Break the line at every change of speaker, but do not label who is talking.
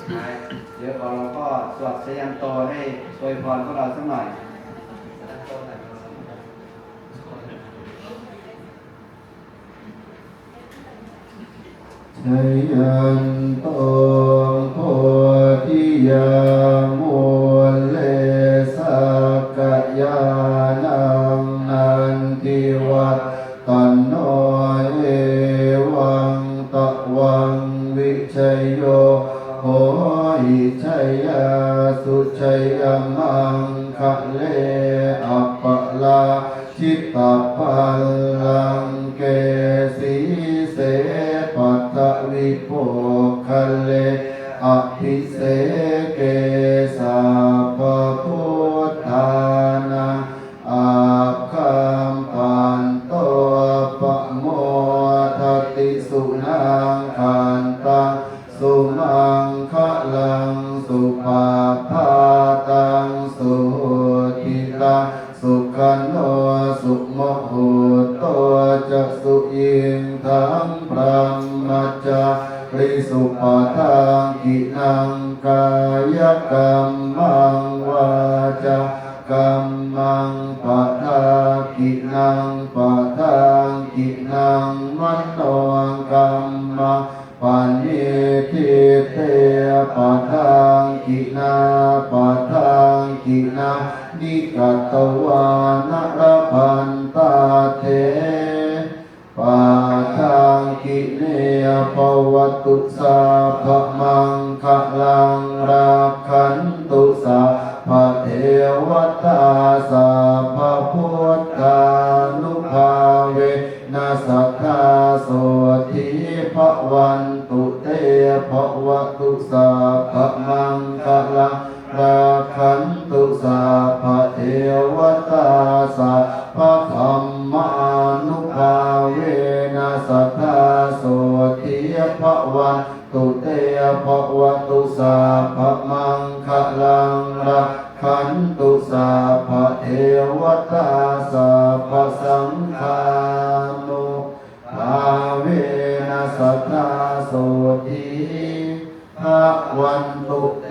เดี๋ยวเราก็สวดสยันโตให้อวยพรพวกเราสักหน่อยชัยยันโตโพธิยามุเลสักกยานังนันทิวัตตันโนเอวังตะวังวิชัยโยโหหิชัยยาสุชัยยมังคะเลอัปปะลาชิตตปัลลังเกสีเสปัตตวิโภคะเลอภิเสเกสาปพุทธานังอาคัมปันโตปะโมทัตติสุนังคันตังสุมังคะลังสุปาภาตังสุทิตังสุขันโนสุโมโหโตจักสุยิงทังพรหมจาริสุปทังกินังกายกรรมังวาจากรรมังปะทากินังปะทางกินังมโนกรรมังปัญญิทิเตปะทางกินาปะทางกินานิกัตตวานรพันตาเทปะทางกิเนยปวัตตุสาภมังคะลังรักขันตุสาภเทวตาสาภพุทธานุภาเวนัสสัทธาโสทิภวันตุเตภวตุสาภมังคะลังรักขันตุสาภเทวตาสาภธัมมานุภาเวนัสสัทธาโสทิภวันตุเตภวตุสาภมังคะลังรักขันตุสาภเทวตาสาภสังฆานุภาเวนัสสัทธาโสทิภวันตุเต